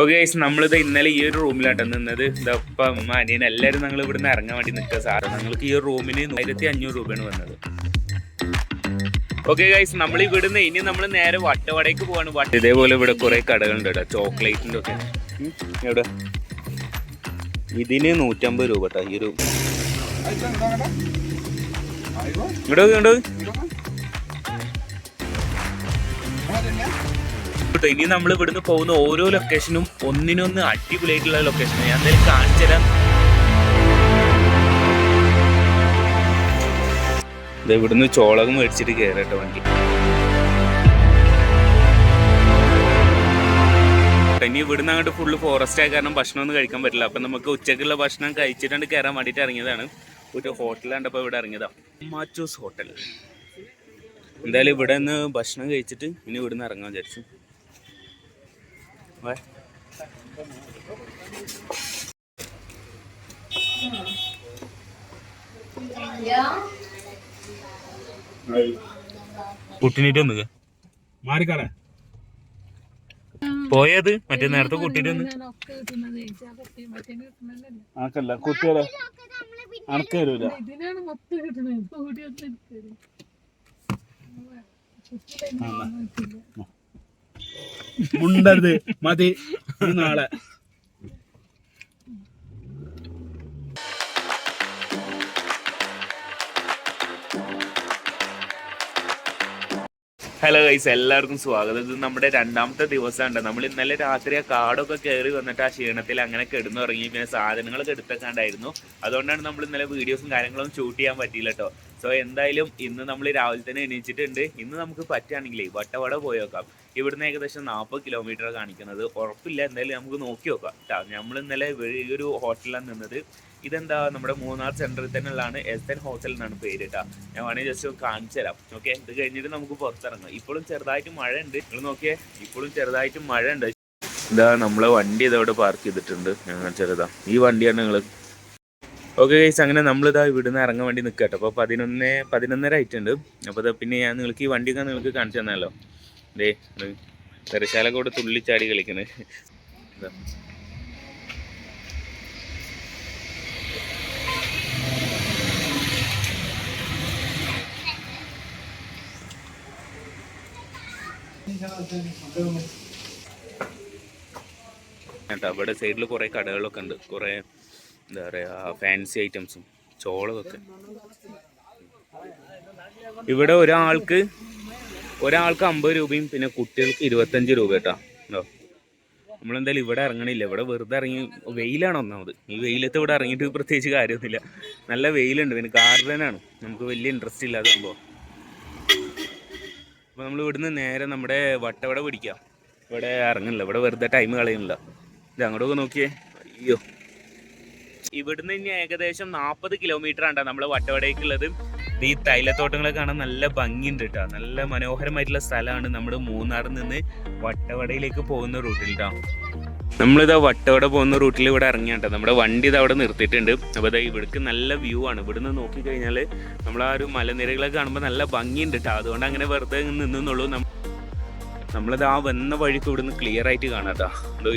Okay guys, നമ്മളിത് ഇന്നലെ ഈ ഒരു റൂമിലാട്ടോ നിന്നത്. ഇതപ്പം അനിയൻ എല്ലാവരും ഞങ്ങൾ ഇവിടുന്ന് ഇറങ്ങാൻ വേണ്ടി നിൽക്കുക. സാറ് ഞങ്ങൾക്ക് ഈ ഒരു റൂമിന് 1500 രൂപയാണ് വന്നത്. ഓക്കെ ഗൈസ്, നമ്മൾ ഇവിടുന്ന് ഇനി നമ്മൾ നേരെ വട്ടവടയ്ക്ക് പോവാണ്. ഇതേപോലെ ഇവിടെ കുറേ കടകളുണ്ട് കേട്ടോ, ചോക്ലേറ്റിൻ്റെ ഒക്കെ. എവിടെ ഇതിന് 150 രൂപ കേട്ടോ. ഈ ഒരു ഇങ്ങോട്ട് ഇനി നമ്മൾ ഇവിടുന്ന് പോകുന്ന ഓരോ ലൊക്കേഷനും ഒന്നിനൊന്ന് അടിപൊളിയായിട്ടുള്ള ലൊക്കേഷൻ. ഞാൻ എന്തായാലും കാണിച്ചു തരാം. ഇവിടുന്ന് ചോളകം മേടിച്ചിട്ട് കയറട്ടോ വണ്ടി. ഇനി ഇവിടുന്ന് അങ്ങോട്ട് ഫുള്ള് ഫോറസ്റ്റ് ആയ കാരണം ഭക്ഷണമൊന്നും കഴിക്കാൻ പറ്റില്ല. അപ്പം നമുക്ക് ഉച്ചക്കുള്ള ഭക്ഷണം കഴിച്ചിട്ടാണ്ട് കയറാൻ വേണ്ടിയിട്ട് ഇറങ്ങിയതാണ്. ഒരു ഹോട്ടലാണ്ടപ്പോൾ ഇവിടെ ഇറങ്ങിയതാണ്, മാച്ചൂസ് ഹോട്ടൽ. എന്തായാലും ഇവിടെ നിന്ന് ഭക്ഷണം കഴിച്ചിട്ട് ഇനി ഇവിടുന്ന് ഇറങ്ങാൻ വിചാരിച്ചു. കുട്ടിനീട്ട് വന്നു മാറിക്കാള പോയത് മറ്റേ നേരത്തെ കുട്ടിയിട്ട് വന്ന് ആക്കല്ല കുട്ടികളെ അണക്ക് തരൂല. മുണ്ടരുത് മതി നാളെ. ഹലോ ഗൈസ്, എല്ലാവർക്കും സ്വാഗതം. ഇത് നമ്മുടെ രണ്ടാമത്തെ ദിവസമുണ്ട്. നമ്മൾ ഇന്നലെ രാത്രി ആ കാടൊക്കെ കയറി വന്നിട്ട് ആ ക്ഷീണത്തിൽ അങ്ങനെ കിടന്നുറങ്ങി. പിന്നെ സാധനങ്ങളൊക്കെ എടുത്തൊക്കെണ്ടായിരുന്നു. അതുകൊണ്ടാണ് നമ്മൾ ഇന്നലെ വീഡിയോസും കാര്യങ്ങളൊന്നും ഷൂട്ട് ചെയ്യാൻ പറ്റിയില്ല കേട്ടോ. സോ എന്തായാലും ഇന്ന് നമ്മൾ രാവിലെ തന്നെ എണീച്ചിട്ടുണ്ട്. ഇന്ന് നമുക്ക് പറ്റുകയാണെങ്കിലേ വട്ടവട പോയി നോക്കാം. ഇവിടുന്ന് ഏകദേശം 40 കിലോമീറ്റർ കാണിക്കുന്നത്. ഉറപ്പില്ല, എന്തായാലും നമുക്ക് നോക്കി നോക്കാം കേട്ടോ. നമ്മൾ ഇന്നലെ ഈ ഒരു ഹോട്ടലിലാണ് നിന്നത്. ഇതെന്താ നമ്മുടെ മൂന്നാർ സെൻറ്ററിൽ തന്നെ ഉള്ളതാണ്. SN ഹോട്ടൽ എന്നാണ് പേര് കേട്ടോ. ഞാൻ വേണമെങ്കിൽ ജസ്റ്റ് കാണിച്ചു തരാം. ഓക്കെ, ഇത് കഴിഞ്ഞിട്ട് നമുക്ക് പുറത്തിറങ്ങാം. ഇപ്പോഴും ചെറുതായിട്ട് മഴ ഉണ്ട്. നിങ്ങൾ നോക്കിയേ, ഇപ്പോഴും ചെറുതായിട്ട് മഴ ഉണ്ട്. ഇതാ നമ്മളെ വണ്ടി ഇതവിടെ പാർക്ക് ചെയ്തിട്ടുണ്ട്. ഞങ്ങൾ ചെറുതാ ഈ വണ്ടിയാണ് നിങ്ങൾ. ഓക്കെ ഗൈസ്, അങ്ങനെ നമ്മളിതാ ഇവിടുന്ന് ഇറങ്ങാൻ വേണ്ടി നിൽക്കുക കേട്ടോ. അപ്പോൾ 11:30 ആയിട്ടുണ്ട്. അപ്പോൾ പിന്നെ ഞാൻ നിങ്ങൾക്ക് ഈ വണ്ടിയൊക്കെ നിങ്ങൾക്ക് കാണിച്ചു തന്നല്ലോ. ദേ തെരശാല കൂടെ തുള്ളിച്ചാടി കളിക്കുന്നത്. കേട്ടോ, അവിടെ സൈഡിൽ കുറേ കടകളൊക്കെ ഉണ്ട്. കുറേ എന്താ പറയുക ഫാൻസി ഐറ്റംസും ചോളമൊക്കെ. ഇവിടെ ഒരാൾക്ക് 50 രൂപയും പിന്നെ കുട്ടികൾക്ക് 25 രൂപ കേട്ടോ. ഉണ്ടോ, നമ്മളെന്തായാലും ഇവിടെ ഇറങ്ങണില്ല. ഇവിടെ വെറുതെ ഇറങ്ങി, വെയിലാണ് ഒന്നാമത്. ഈ വെയിലത്ത് ഇവിടെ ഇറങ്ങിയിട്ട് പ്രത്യേകിച്ച് കാര്യമൊന്നുമില്ല. നല്ല വെയിലുണ്ട്. പിന്നെ ഗാർഡനാണ്, നമുക്ക് വലിയ ഇൻട്രസ്റ്റ് ഇല്ലാതെ സംഭവം. അപ്പോൾ നമ്മൾ ഇവിടുന്ന് നേരെ നമ്മുടെ വട്ടവട പിടിക്കാം. ഇവിടെ ഇറങ്ങണില്ല, ഇവിടെ വെറുതെ ടൈം കളയുന്നില്ല. ഇത് അങ്ങോട്ടൊക്കെ നോക്കിയേ. അയ്യോ, ഇവിടുന്ന് ഇനി ഏകദേശം 40 കിലോമീറ്റർ ആണ് നമ്മുടെ വട്ടവടയ്ക്കുള്ളത്. ഈ തൈലത്തോട്ടങ്ങളെ കാണാൻ നല്ല ഭംഗിയുണ്ട് കേട്ടോ. നല്ല മനോഹരമായിട്ടുള്ള സ്ഥലമാണ്. നമ്മുടെ മൂന്നാറിൽ നിന്ന് വട്ടവടയിലേക്ക് പോകുന്ന റൂട്ടിൽ കേട്ടോ. നമ്മളിതാ വട്ടവട പോകുന്ന റൂട്ടിൽ ഇവിടെ ഇറങ്ങിയാട്ടോ. നമ്മുടെ വണ്ടി ഇത് അവിടെ നിർത്തിയിട്ടുണ്ട്. അപ്പോൾ ഇതാ ഇവിടേക്ക് നല്ല വ്യൂ ആണ്. ഇവിടുന്ന് നോക്കിക്കഴിഞ്ഞാൽ നമ്മൾ ആ ഒരു മലനിരകളൊക്കെ കാണുമ്പോൾ നല്ല ഭംഗിയുണ്ട് കേട്ടോ. അതുകൊണ്ട് അങ്ങനെ വെറുതെ നിന്നുള്ളൂ. നമ്മളിത് ആ വന്ന വഴിക്ക് ഇവിടുന്ന് ക്ലിയർ ആയിട്ട് കാണാം കേട്ടോ. എന്തോ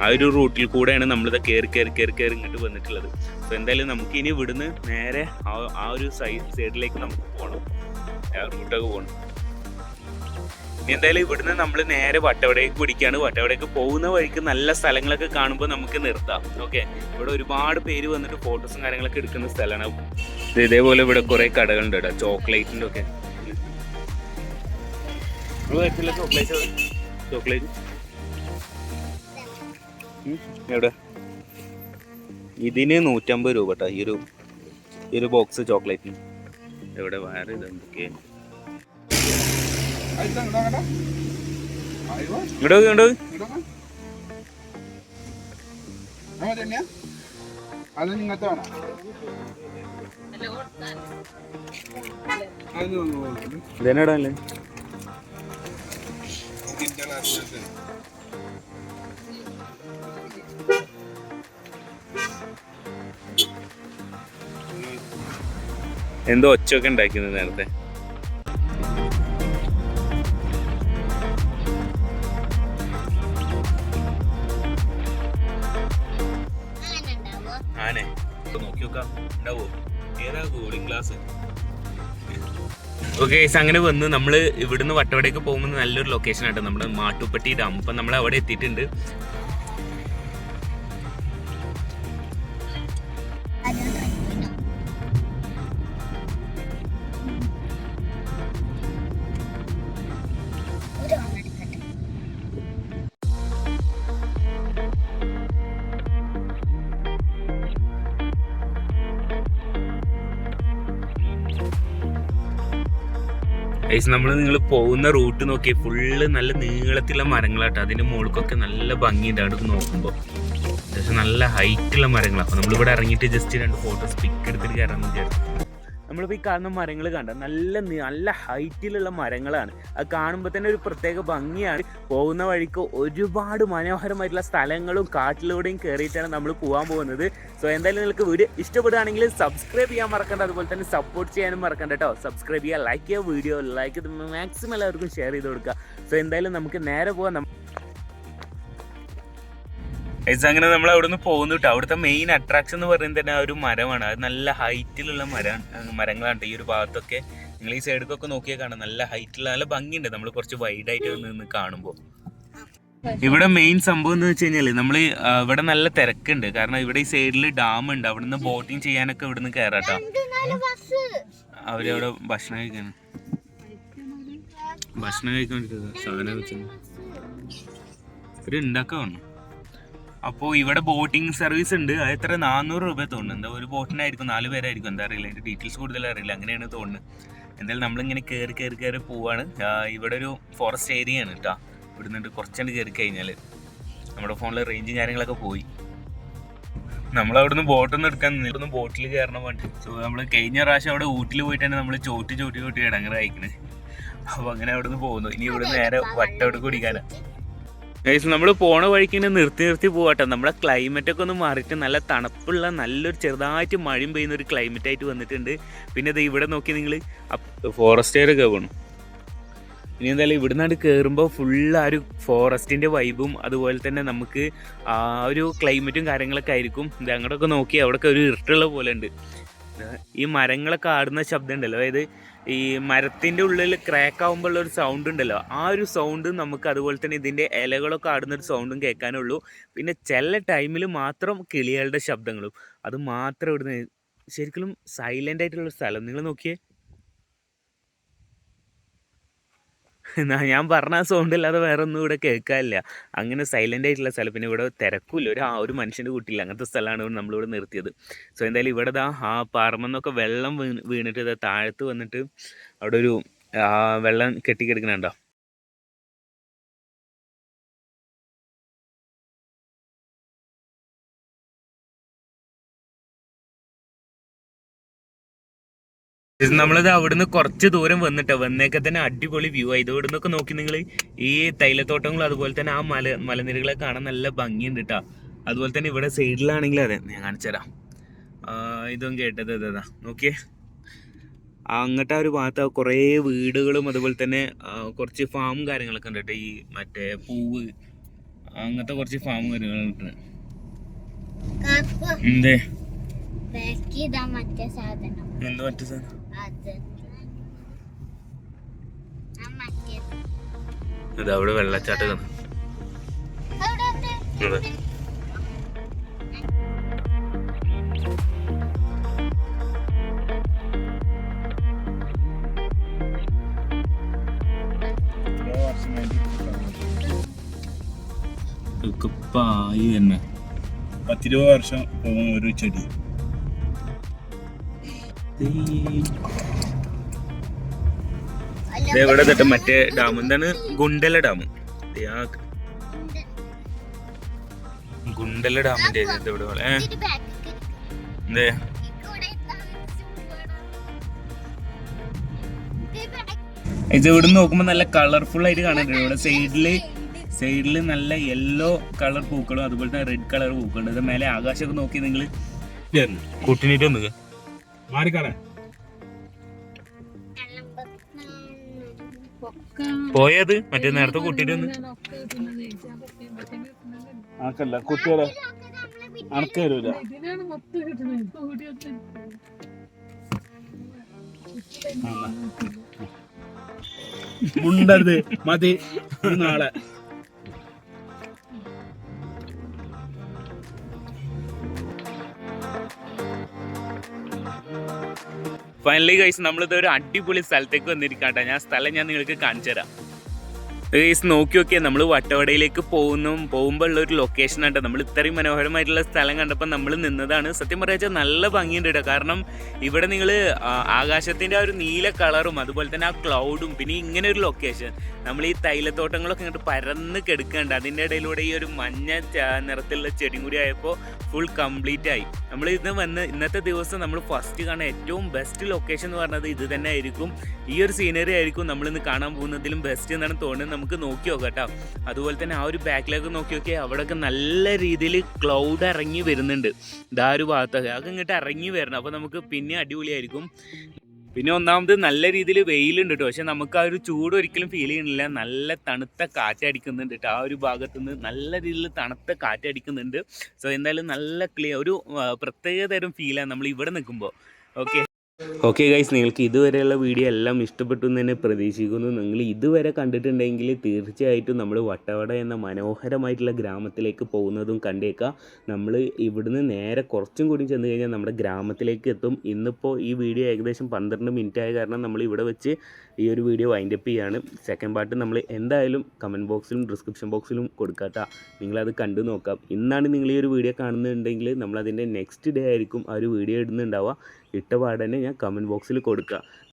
ആ ഒരു റൂട്ടിൽ കൂടെയാണ് നമ്മളിത് കയറി ഇങ്ങോട്ട് വന്നിട്ടുള്ളത്. അപ്പോൾ എന്തായാലും നമുക്ക് ഇനി ഇവിടുന്ന് നേരെ ആ ഒരു സൈഡിലേക്ക് നമുക്ക് പോകണം, റൂട്ടൊക്കെ പോകണം. ഇനി എന്തായാലും ഇവിടുന്ന് നമ്മൾ നേരെ വട്ടവടയ്ക്ക് പിടിക്കുകയാണ്. വട്ടവടയ്ക്ക് പോകുന്ന വഴിക്ക് നല്ല സ്ഥലങ്ങളൊക്കെ കാണുമ്പോൾ നമുക്ക് നിർത്താം. ഓക്കെ, ഇവിടെ ഒരുപാട് പേര് വന്നിട്ട് ഫോട്ടോസും കാര്യങ്ങളൊക്കെ എടുക്കുന്ന സ്ഥലമാണ്. ഇതേപോലെ ഇവിടെ കുറേ കടകളുണ്ട് കേട്ടോ, ചോക്ലേറ്റിൻ്റെ ഒക്കെ. ചോക്ലേറ്റ് എവിടെ ഇതിന് 150 രൂപ കേട്ടോ. ഈ ഒരു ബോക്സ് ചോക്ലേറ്റിന്. എവിടെ വേറെ ഇതെന്തൊക്കെ ഇങ്ങോട്ട് ഇതെന്നാടല്ലേ. എന്തോ ഒച്ചയൊക്കെ ഉണ്ടാക്കുന്നത് നേരത്തെ. നോക്കാം ഉണ്ടാവോ. ഏതാ കൂളിംഗ് ഗ്ലാസ്? ഓക്കെ അങ്ങനെ വന്ന് നമ്മൾ ഇവിടുന്ന് വട്ടവടേക്ക് പോകുമ്പോൾ നല്ലൊരു ലൊക്കേഷൻ ആട്ടോ നമ്മുടെ മാട്ടുപ്പെട്ടി ഡാം. അപ്പം നമ്മൾ അവിടെ എത്തിയിട്ടുണ്ട്. നമ്മൾ നിങ്ങൾ പോകുന്ന റൂട്ട് നോക്കി ഫുള്ള് നല്ല നീളത്തിലുള്ള മരങ്ങളാട്ടോ. അതിൻ്റെ മുകൾക്കൊക്കെ നല്ല ഭംഗിയുണ്ട് അവിടെ നോക്കുമ്പോൾ. അത്യാവശ്യം നല്ല ഹൈറ്റുള്ള മരങ്ങളാണ്. അപ്പോൾ നമ്മളിവിടെ ഇറങ്ങിയിട്ട് ജസ്റ്റ് 2 ഫോട്ടോസ് പിക്ക് എടുത്തിട്ട് കയറാമെന്ന് വിചാരിച്ചു. നമ്മളിപ്പോൾ ഈ കാണുന്ന മരങ്ങൾ കണ്ട നല്ല ഹൈറ്റിലുള്ള മരങ്ങളാണ്. അത് കാണുമ്പോൾ തന്നെ ഒരു പ്രത്യേക ഭംഗിയാണ്. പോകുന്ന വഴിക്ക് ഒരുപാട് മനോഹരമായിട്ടുള്ള സ്ഥലങ്ങളും കാട്ടിലൂടെയും കയറിയിട്ടാണ് നമ്മൾ പോകാൻ പോകുന്നത്. സോ എന്തായാലും നിങ്ങൾക്ക് വീഡിയോ ഇഷ്ടപ്പെടുകയാണെങ്കിൽ സബ്സ്ക്രൈബ് ചെയ്യാൻ മറക്കണ്ട. അതുപോലെ തന്നെ സപ്പോർട്ട് ചെയ്യാനും മറക്കണ്ട കേട്ടോ. സബ്സ്ക്രൈബ് ചെയ്യുക, ലൈക്ക് ചെയ്യുക, വീഡിയോ ലൈക്ക് ചെയ്ത് മാക്സിമം എല്ലാവർക്കും ഷെയർ ചെയ്ത് കൊടുക്കുക. സോ എന്തായാലും നമുക്ക് നേരെ പോകാം. അങ്ങനെ നമ്മൾ അവിടെ നിന്ന് പോകുന്നു കേട്ടോ. അവിടുത്തെ മെയിൻ അട്രാക്ഷൻ എന്ന് പറയുന്നത് തന്നെ ഒരു മരമാണ്. അത് നല്ല ഹൈറ്റിലുള്ള മരങ്ങളാണ്. ഈ ഒരു ഭാഗത്തൊക്കെ നിങ്ങൾ ഈ സൈഡിലൊക്കെ നോക്കിയാൽ കാണാം നല്ല ഹൈറ്റുള്ള നല്ല ഭംഗിയുണ്ട്. നമ്മൾ കുറച്ച് വൈഡായിട്ട് നിന്ന് കാണുമ്പോൾ ഇവിടെ മെയിൻ സംഭവം എന്ന് വെച്ച് കഴിഞ്ഞാൽ നമ്മൾ ഇവിടെ നല്ല തിരക്കുണ്ട്. കാരണം ഇവിടെ ഈ സൈഡിൽ ഡാം ഉണ്ട്. അവിടെ നിന്ന് ബോട്ടിങ് ചെയ്യാനൊക്കെ ഇവിടെ നിന്ന് കയറാട്ടോ. അവരവിടെ ഭക്ഷണം കഴിക്കാൻ സാധനം വെച്ചു ഒരു ഉണ്ടാക്കാൻ വന്നു. അപ്പോൾ ഇവിടെ ബോട്ടിങ് സർവീസ് ഉണ്ട്. അത് എത്ര 400 രൂപ തോന്നുന്നു. എന്താ ഒരു ബോട്ടിനായിരിക്കും 4 പേരായിരിക്കും. എന്താ അറിയില്ല, അതിൻ്റെ ഡീറ്റെയിൽസ് കൂടുതൽ അറിയില്ല. അങ്ങനെയാണ് തോന്നുന്നത്. എന്തായാലും നമ്മളിങ്ങനെ കയറി പോവാണ്. ഇവിടെ ഒരു ഫോറസ്റ്റ് ഏരിയ ആണ് കേട്ടോ. ഇവിടെ നിന്നിട്ട് കുറച്ചുകൊണ്ട് കയറി കഴിഞ്ഞാൽ നമ്മുടെ ഫോണിൽ റേഞ്ചും കാര്യങ്ങളൊക്കെ പോയി. നമ്മളവിടുന്ന് ബോട്ടൊന്നും എടുക്കാൻ നിന്നിട്ടൊന്നും ബോട്ടിൽ കയറണം വേണ്ടി. സോ നമ്മൾ കഴിഞ്ഞ പ്രാവശ്യം അവിടെ ഊട്ടിൽ പോയിട്ടാണ് നമ്മൾ ചോട്ടി ഇടങ്ങറ് അയക്കുന്നത്. അപ്പോൾ അങ്ങനെ അവിടെ നിന്ന് പോകുന്നു. ഇനി ഇവിടെ നേരെ വട്ടവിടെ കുടിക്കാനാണ്. നമ്മൾ പോണ വഴിക്ക് ഇങ്ങനെ നിർത്തി പോകട്ടെ. നമ്മുടെ ക്ലൈമറ്റൊക്കെ ഒന്ന് മാറിയിട്ട് നല്ല തണുപ്പുള്ള നല്ലൊരു ചെറുതായിട്ട് മഴയും പെയ്യുന്ന ഒരു ക്ലൈമറ്റായിട്ട് വന്നിട്ടുണ്ട്. പിന്നെ ഇത് ഇവിടെ നോക്കി നിങ്ങൾ ഫോറസ്റ്റ് ഏരിയ പോകണം. ഇനി എന്തായാലും ഇവിടെ നിന്നാണ് കയറുമ്പോൾ ഫുള്ള് ആ ഒരു ഫോറസ്റ്റിൻ്റെ വൈബും അതുപോലെ തന്നെ നമുക്ക് ആ ഒരു ക്ലൈമറ്റും കാര്യങ്ങളൊക്കെ ആയിരിക്കും. ഇത് അങ്ങോട്ടൊക്കെ നോക്കി അവിടെയൊക്കെ ഒരു ഇരുട്ടുള്ള പോലെ ഉണ്ട്. ഈ മരങ്ങളൊക്കെ ആടുന്ന ശബ്ദം ഉണ്ടല്ലോ, അതായത് ഈ മരത്തിൻ്റെ ഉള്ളിൽ ക്രാക്ക് ആകുമ്പോൾ ഒരു സൗണ്ട് ഉണ്ടല്ലോ, ആ ഒരു സൗണ്ട് നമുക്ക് അതുപോലെ തന്നെ ഇതിൻ്റെ ഇലകളൊക്കെ ആടുന്നൊരു സൗണ്ടും കേൾക്കാനുള്ളൂ. പിന്നെ ചില ടൈമിൽ മാത്രം കിളികളുടെ ശബ്ദങ്ങളും, അത് മാത്രം ഇവിടുന്ന് ശരിക്കും സൈലൻ്റ് ആയിട്ടുള്ളൊരു സ്ഥലം. നിങ്ങൾ നോക്കിയേ, ഞാൻ പറഞ്ഞ ആ സൗണ്ട് അല്ലാതെ വേറെ ഒന്നും ഇവിടെ കേൾക്കാനില്ല. അങ്ങനെ സൈലൻ്റ് ആയിട്ടുള്ള സ്ഥലം. പിന്നെ ഇവിടെ തിരക്കില്ല, ഒരു മനുഷ്യൻ്റെ കൂട്ടില്ല, അങ്ങനത്തെ സ്ഥലമാണ് നമ്മളിവിടെ നിർത്തിയത്. സോ എന്തായാലും ഇവിടെ ആ പാറമെന്നൊക്കെ വെള്ളം വീണിട്ട് താഴത്ത് വന്നിട്ട് അവിടെ ഒരു വെള്ളം കെട്ടിക്കിടക്കണുണ്ടോ. നമ്മളിത് അവിടുന്ന് കുറച്ച് ദൂരം വന്നേക്കെ തന്നെ അടിപൊളി വ്യൂ ആയി. ഇത് ഇവിടെ നിന്നൊക്കെ നോക്കി നിങ്ങൾ ഈ തൈലത്തോട്ടങ്ങളും അതുപോലെ തന്നെ ആ മലനിരകളെ കാണാൻ നല്ല ഭംഗിയുണ്ട് കേട്ടോ. അതുപോലെ തന്നെ ഇവിടെ സൈഡിലാണെങ്കിൽ അതെ ഞാൻ കാണിച്ചു തരാം. ഇതും കേട്ടത് ഇതാ നോക്കിയേ, അങ്ങോട്ട് ആ ഒരു ഭാഗത്ത് കുറേ വീടുകളും അതുപോലെ തന്നെ കുറച്ച് ഫാമും കാര്യങ്ങളൊക്കെ ഉണ്ട് കേട്ടോ. ഈ മറ്റേ പൂവ് അങ്ങനത്തെ കുറച്ച് ഫാമും കാര്യങ്ങളുണ്ട്. എന്തേ മറ്റേ സാധനം ഇത് അവിടെ വെള്ളച്ചാട്ടം പായി തന്നെ 10-20 വർഷം പോകുന്ന ഒരു ചെടി. ഇവിടെ മറ്റേ ഡാം എന്താണ്, ഗുണ്ടല ഡാം. ഗുണ്ടല ഡാമിന്റെ ഇവിടെ എന്തേ ഇത് ഇവിടെ നോക്കുമ്പോ നല്ല കളർഫുൾ ആയിട്ട് കാണാനുണ്ട്. ഇവിടെ സൈഡില് നല്ല യെല്ലോ കളർ പൂക്കളും അതുപോലെ തന്നെ റെഡ് കളർ പൂക്കളുണ്ട്. ഇത് മേലെ ആകാശമൊക്കെ നോക്കി നിങ്ങൾ കൂട്ടിനിട്ട് വന്നു പോയത് മറ്റേ നേരത്തെ കൂട്ടിട്ട് വന്ന് ആക്കല്ല കുട്ടികളെ അണക്ക് തരൂല. മുണ്ടരുത് മതി നാളെ. ഫൈനലി ഗൈസ് നമ്മളിത് ഒരു അടിപൊളി സ്ഥലത്തേക്ക് വന്നിരിക്കാട്ടെ. സ്ഥലം ഞാൻ നിങ്ങൾക്ക് കാണിച്ചു തരാം. ഗൈസ് നോക്കി നോക്കിയാൽ നമ്മൾ വട്ടവടയിലേക്ക് പോകുമ്പോൾ ഉള്ള ഒരു ലൊക്കേഷൻ ഉണ്ട്. നമ്മൾ ഇത്രയും മനോഹരമായിട്ടുള്ള സ്ഥലം കണ്ടപ്പോൾ നമ്മൾ നിന്നതാണ്. സത്യം പറയാച്ചാൽ നല്ല ഭംഗിയുണ്ട് കേട്ടോ. കാരണം ഇവിടെ നിങ്ങൾ ആകാശത്തിൻ്റെ ആ ഒരു നീല കളറും അതുപോലെ തന്നെ ആ ക്ലൗഡും പിന്നെ ഇങ്ങനെ ഒരു ലൊക്കേഷൻ, നമ്മൾ ഈ തൈലത്തോട്ടങ്ങളൊക്കെ ഇങ്ങോട്ട് പരന്ന് കിടക്കുന്നുണ്ട്. അതിൻ്റെ ഇടയിലൂടെ ഈ ഒരു മഞ്ഞ നിറത്തിലുള്ള ചെടിയും കൂടി ആയപ്പോൾ ഫുൾ കംപ്ലീറ്റ് ആയി. നമ്മൾ ഇന്നത്തെ ദിവസം നമ്മൾ ഫസ്റ്റ് കാണാൻ ഏറ്റവും ബെസ്റ്റ് ലൊക്കേഷൻ എന്ന് പറഞ്ഞത് ഇത് തന്നെ ആയിരിക്കും. ഈ ഒരു സീനറി ആയിരിക്കും നമ്മളിന്ന് കാണാൻ പോകുന്നതിലും ബെസ്റ്റ് എന്നാണ് തോന്നുന്നത്. നമുക്ക് നോക്കി നോക്കാം കേട്ടോ. അതുപോലെ തന്നെ ആ ഒരു ബാക്കിലേക്ക് നോക്കി നോക്കിയാൽ അവിടെയൊക്കെ നല്ല രീതിയിൽ ക്ലൗഡ് ഇറങ്ങി വരുന്നുണ്ട്. ഇതാ ഒരു ഭാഗത്തൊക്കെ അതൊക്കെ ഇങ്ങോട്ട് ഇറങ്ങി വരണം. അപ്പോൾ നമുക്ക് പിന്നെ അടിപൊളിയായിരിക്കും. പിന്നെ ഒന്നാമത് നല്ല രീതിയിൽ വെയിലുണ്ട് കേട്ടോ. പക്ഷെ നമുക്ക് ആ ഒരു ചൂട് ഒരിക്കലും ഫീൽ ചെയ്യുന്നില്ല. നല്ല തണുത്ത കാറ്റടിക്കുന്നുണ്ട് കേട്ടോ. ആ ഒരു ഭാഗത്തുനിന്ന് നല്ല രീതിയിൽ തണുത്ത കാറ്റടിക്കുന്നുണ്ട്. സോ എന്തായാലും നല്ല ഒരു പ്രത്യേക തരം ഫീലാണ് നമ്മൾ ഇവിടെ നിൽക്കുമ്പോൾ. ഓക്കെ ഗൈസ്, നിങ്ങൾക്ക് ഇതുവരെയുള്ള വീഡിയോ എല്ലാം ഇഷ്ടപ്പെട്ടു എന്ന് തന്നെ പ്രതീക്ഷിക്കുന്നു. നിങ്ങൾ ഇതുവരെ കണ്ടിട്ടുണ്ടെങ്കിൽ തീർച്ചയായിട്ടും നമ്മൾ വട്ടവട എന്ന മനോഹരമായിട്ടുള്ള ഗ്രാമത്തിലേക്ക് പോകുന്നതും കണ്ടേക്കാം. നമ്മൾ ഇവിടുന്ന് നേരെ കുറച്ചും കൂടി ചെന്ന് കഴിഞ്ഞാൽ നമ്മുടെ ഗ്രാമത്തിലേക്ക് എത്തും. ഇന്നിപ്പോൾ ഈ വീഡിയോ ഏകദേശം 12 മിനിറ്റ് ആയ കാരണം നമ്മൾ ഇവിടെ വെച്ച് ഈ ഒരു വീഡിയോ വൈൻഡപ്പ് ചെയ്യുകയാണ്. സെക്കൻഡ് പാർട്ട് നമ്മൾ എന്തായാലും കമൻറ്റ് ബോക്സിലും ഡിസ്ക്രിപ്ഷൻ ബോക്സിലും കൊടുക്കാട്ടോ. നിങ്ങളത് കണ്ടു നോക്കാം. ഇന്നാണ് നിങ്ങൾ ഈ ഒരു വീഡിയോ കാണുന്നുണ്ടെങ്കിൽ നമ്മളതിൻ്റെ നെക്സ്റ്റ് ഡേ ആയിരിക്കും ആ ഒരു വീഡിയോ ഇടുന്നുണ്ടാവുക. ഇട്ട പാടന്നെ ഞാൻ കമൻറ്റ് ബോക്സിൽ കൊടുക്കുക.